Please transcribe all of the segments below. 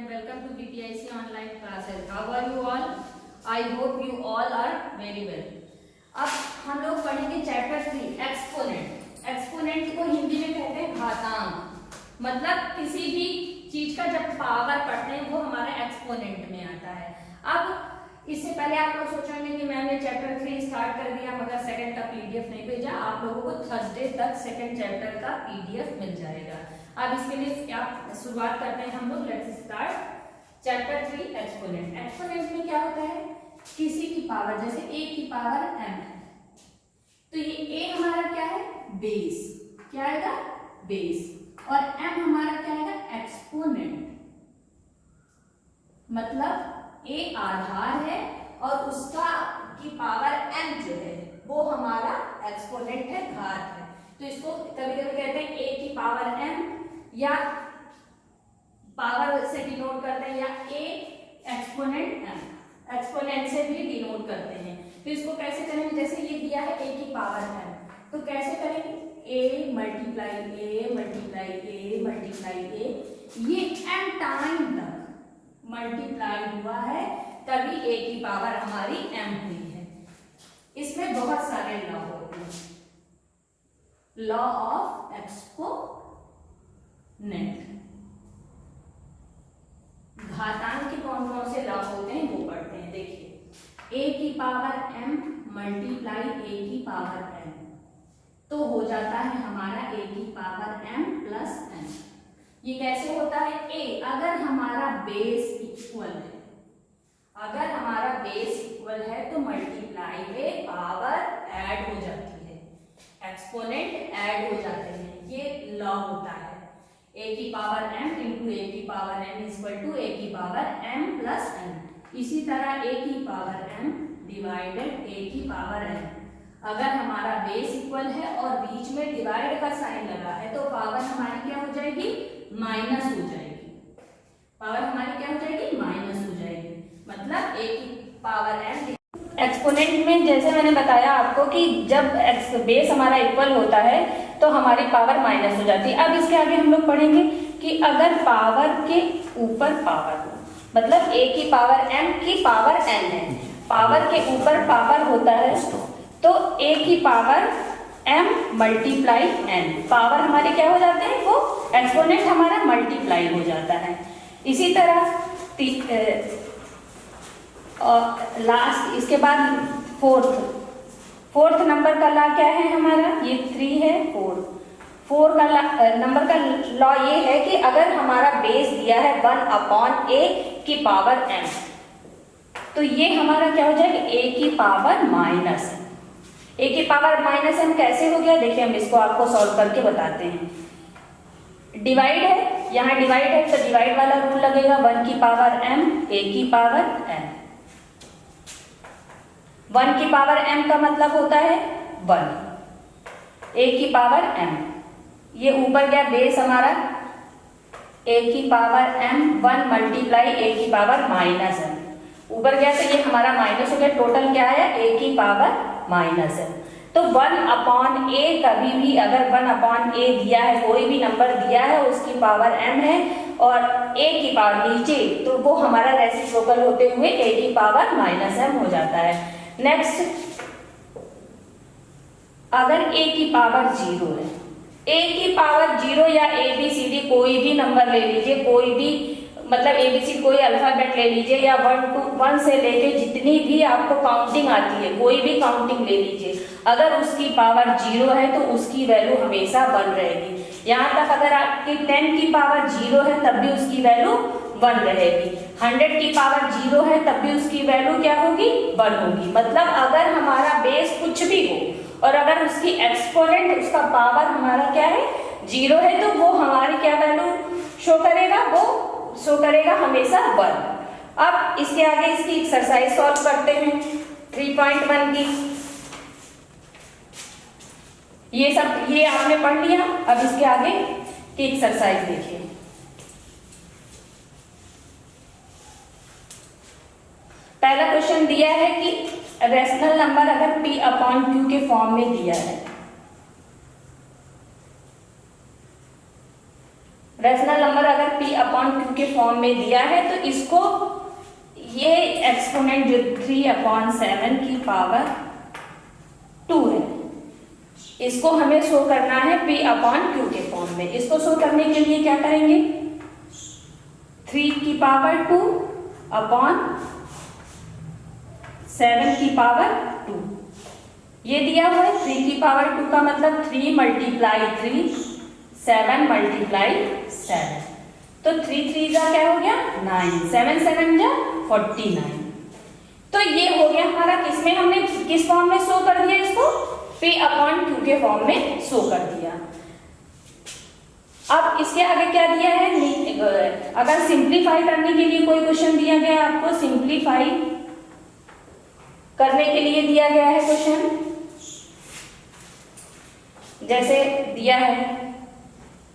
welcome to BPIC online classes. How are you all? I hope you all are very well. अब हम लोग पढ़ेंगे chapter 3 exponent. Exponent को हिंदी में कहते हैं घातांक। मतलब किसी भी चीज का जब पावर पढ़ते हैं वो हमारे एक्सपोनेंट में आता है। अब इससे पहले आप लोग सोचेंगे कि मैंने चैप्टर 3 स्टार्ट कर दिया मगर सेकंड का पीडीएफ नहीं भेजा। आप लोगों को थर्सडे तक सेकंड चैप्टर का पीडीएफ मिल जाएगा। अब इसके लिए क्या शुरुआत करते हैं हम लोग। Let's start chapter 3 exponent. Exponent में क्या होता है, किसी की पावर, जैसे a की पावर m है तो ये a हमारा क्या है, बेस। क्या आएगा, बेस। और m हमारा क्या आएगा, एक्सपोनेंट। मतलब a आधार है और उसका की पावर m जो है वो हमारा एक्सपोनेंट है, घात है। तो इसको कभी कभी कहते हैं a की पावर m या पावर से डिनोट करते हैं, या a एक्सपोनेंट m, एक्सपोनेंट से भी डिनोट करते हैं। तो इसको कैसे करेंगे, जैसे ये दिया है a की पावर m, तो कैसे करेंगे, a multiply a multiply a multiply a, ये m टाइम तक मल्टीप्लाई हुआ है तभी a की पावर हमारी m हुई है। इसमें बहुत सारे लॉ होते हैं, लॉ ऑफ एक्सपोनेंट। घातांक के कौन कौन से लॉ होते हैं वो पढ़ते हैं। देखिए a की पावर m मल्टीप्लाई a की पावर m, तो हो जाता है हमारा a की पावर m प्लस n। ये कैसे होता है, a अगर हमारा बेस इक्वल है, अगर हमारा बेस इक्वल है तो मल्टीप्लाई में पावर ऐड हो जाती है, एक्सपोनेंट ऐड हो जाते हैं। ये लॉ होता है a की पावर m इंटू a की power m equal to a की पावर m प्लस n। इसी तरह a की पावर m डिवाइडेड a की पावर m, अगर हमारा बेस इक्वल है और बीच में डिवाइड का साइन लगा है तो पावर हमारी क्या हो जाएगी, माइनस हो जाएगी। पावर हमारी क्या हो जाएगी, माइनस हो जाएगी। मतलब a की पावर m। एक्सपोनेंट में जैसे मैंने बताया आपको कि जब बेस हमारा इक्वल होता है तो हमारी पावर माइनस हो जाती है। अब इसके आगे हम लोग पढ़ेंगे कि अगर पावर के ऊपर पावर हो, मतलब a की पावर m की पावर n है, पावर के ऊपर पावर होता है तो a की power m multiply n, power हमारे क्या हो जाते हैं, वो एक्सपोनेंट हमारा मल्टीप्लाई हो जाता है। इसी तरह और लास्ट इसके बाद फोर्थ नंबर का लॉ क्या है हमारा, ये 3 है, 4 का नंबर का लॉ ये है कि अगर हमारा बेस दिया है 1/a की पावर m, तो ये हमारा क्या हो जाएगा, a की पावर माइनस m। a की पावर माइनस m कैसे हो गया, देखिए हम इसको आपको सॉल्व करके बताते हैं। डिवाइड है, यहाँ डिवाइड है तो डिवाइड वाला रूल लगेगा, 1 की पावर m a की पावर m। 1 की पावर m का मतलब होता है 1, a की पावर m, ये ऊपर गया बेस हमारा a की पावर m, 1 मल्टीप्लाई a की पावर माइनस m, ऊपर गया तो ये हमारा माइनस हो गया। टोटल क्या है, a की पावर माइनस m। तो 1/a कभी भी अगर 1/a दिया है, कोई भी नंबर दिया है उसकी पावर m है और a की पावर नीचे, तो वो हमारा रेसिप्रोकल होते हुए a की पावर माइनस m हो जाता है। नेक्स्ट, अगर a की पावर 0 है, a की पावर 0 या ABCD कोई भी नंबर ले लीजिए, कोई भी मतलब ABC कोई अल्फाबेट ले लीजिए, या 1 से लेके जितनी भी आपको काउंटिंग आती है कोई भी काउंटिंग ले लीजिए, अगर उसकी पावर 0 है तो उसकी वैल्यू हमेशा 1 रहेगी। यहाँ तक अगर आपकी 10 की पावर 0 है तब भी उसकी वैल्यू 1 रहेगी, 100 की पावर 0 है तब भी उसकी वैल्यू क्या होगी, 1 होगी। मतलब अगर हमारा बेस कुछ भी हो और अगर उसकी एक्सपोनेंट, उसका पावर हमारा क्या है, 0 है, तो वो हमारी क्या वैल्यू शो करेगा, वो शो करेगा हमेशा 1। अब इसके आगे इसकी एक्सरसाइज सॉल्व करते हैं 3.1 की। ये सब ये आपने पढ़ लिया, अब इसके आगे की एक्सरसाइज देखिए। पहला क्वेश्चन दिया है कि रेशनल नंबर अगर p/q के फॉर्म में दिया है रैशनल नंबर अगर p अपॉन q के फॉर्म में दिया है तो इसको ये एक्सपोनेंट जो 3/7 की पावर 2 है, इसको हमें शो करना है p अपॉन q के फॉर्म में। इसको शो करने के लिए क्या करेंगे, 3 की पावर 2 अपॉन 7 की पावर 2, ये दिया हुआ है। 3 की पावर 2 का मतलब 3 मल्टीप्लाई 3, 7 मल्टीप्लाई 7, तो 3 3 जा क्या हो गया 9, 7 7 जा 49। तो ये हो गया हमारा, किसमें हमने किस फॉर्म में शो कर दिया, इसको p अपॉन q के फॉर्म में शो कर दिया। अब इसके आगे क्या दिया है, अगर सिंप्लीफाई करने के लिए कोई क्वेश्चन दिया गया आपको, सिंप्लीफाई करने के लिए दिया गया है क्वेश्चन, जैसे दिया है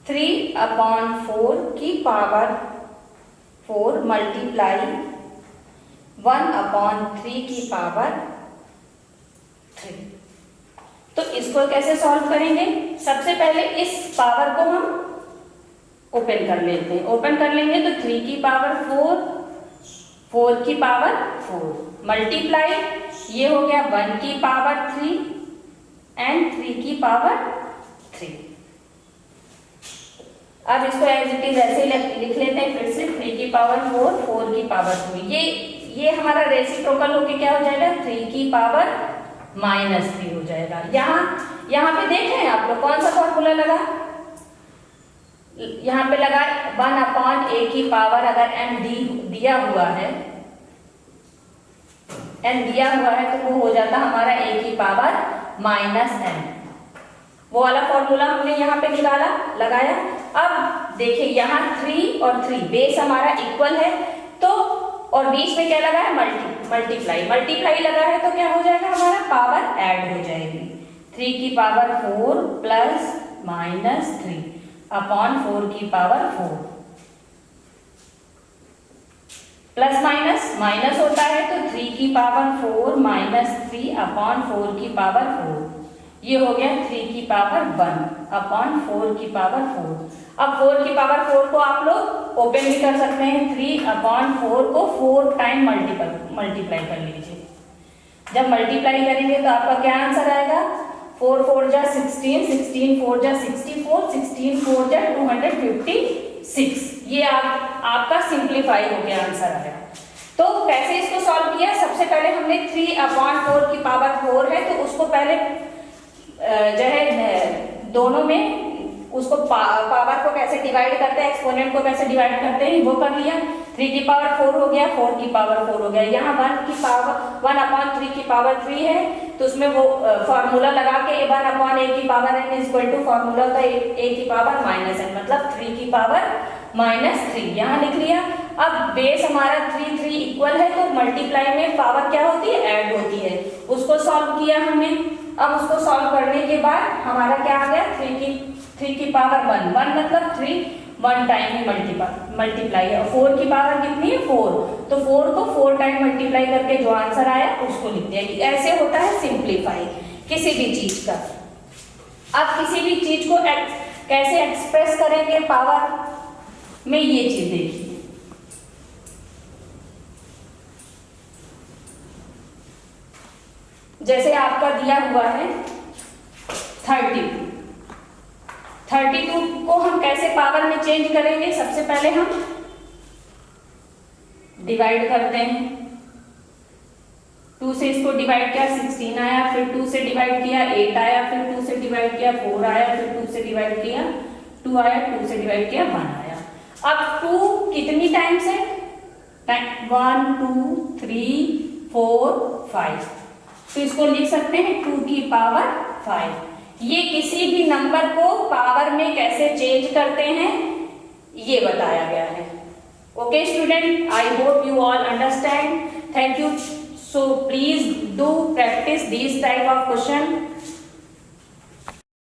3/4 की पावर 4 मल्टीप्लाई 1/3 की पावर 3। तो इसको कैसे सॉल्व करेंगे, सबसे पहले इस पावर को हम ओपन कर लेते हैं। ओपन कर लेंगे तो 3 की पावर 4, 4 की पावर 4 मल्टीप्लाई, ये हो गया 1 की पावर 3 एंड 3 की पावर 3। अब इसको एज इट इज ऐसे लिख लेते हैं फिर से, 3 की पावर 4, 4 की पावर 2, ये हमारा रेसिप्रोकल होके क्या हो जाएगा, 3 की पावर -3 हो जाएगा। यहाँ पे देख रहे हैं आप लोग कौन सा फॉर्मूला लगा, यहाँ पे लगा 1/a की पावर, अगर m दिया हुआ है, n दिया हुआ है तो वो हो जाता हमारा a की पावर -n, वो वाला फॉर्मूला हमने यहाँ पे निकाला लगाया। अब देखिए यहाँ 3 और 3 बेस हमारा इक्वल है, तो और बीच में क्या लगा है, मल्टीप्लाई लगा है, तो क्या हो जाएगा हमारा, पावर ऐड हो जाएगी। 3 की पावर 4 प्लस -3 अपॉन 4 की पावर 4, प्लस माइनस होता है तो 3 की पावर 4 -3 अपॉन 4 की पावर 4, ये हो गया 3 की पावर 1 अपॉन 4 की पावर 4। अब 4 की पावर 4 को आप लोग ओपन भी कर सकते हैं, 3/4 को 4 टाइम मल्टीप्लाई कर लीजिए। जब मल्टीप्लाई करेंगे तो आपका क्या आंसर आएगा, 4 4 जा 16, 16 4 जा 64, 16 4 जा 256, ये आपका सिंप्लीफाई हो गया आंसर आया। तो कैसे इसको सॉल्व किया, सबसे पहले हमने 3/4 की पावर 4 है तो उसको पहले जो है दोनों में उसको पावर को कैसे डिवाइड करते हैं, एक्सपोनेंट को कैसे डिवाइड करते हैं वो कर लिया। 3 की पावर 4 हो गया, 4 की पावर 4 हो गया, यहाँ 1/3 की पावर 3 है तो उसमें वो फॉर्मूला लगा के 1/a की power n equal to formula होता है a की पावर -n, मतलब 3 की पावर -3 यहाँ लिख लिया। अब बेस हमारा 3 3 इक्वल है तो मल्टीप्लाई में पावर क्या होती है, ऐड होती है, उसको सॉल्व किया हमने। अब उसको सॉल्व करने के बाद हमारा क्या आ गया, 3 की पावर 1 मतलब 3 1 टाइम ही मल्टीप्लाई है, और 4 की पावर कितनी है 4, तो 4 को 4 टाइम मल्टीप्लाई करके जो आंसर आया उसको लिख दिया। ऐसे होता है सिंप्लीफाई किसी भी चीज का। अब किसी भी चीज को कैसे एक्सप्रेस करेंगे पावर में, ये चीज देखिए, जैसे आपका दिया हुआ है 32 को हम कैसे पावर में चेंज करेंगे, सबसे पहले हम डिवाइड करते हैं, 2 से इसको डिवाइड किया 16 आया, फिर 2 से डिवाइड किया 8 आया, फिर 2 से डिवाइड किया 4 आया, फिर 2 से डिवाइड किया 2 आया, 2 से डिवाइड किया 1 आया। अब 2 कितनी टाइम्स है, 1 2 3 4 5, तो इसको लिख सकते हैं 2 की पावर 5। ये किसी भी नंबर को पावर में कैसे चेंज करते हैं ये बताया गया है। Okay student, I hope you all understand. Thank you. So please do practice this type of question.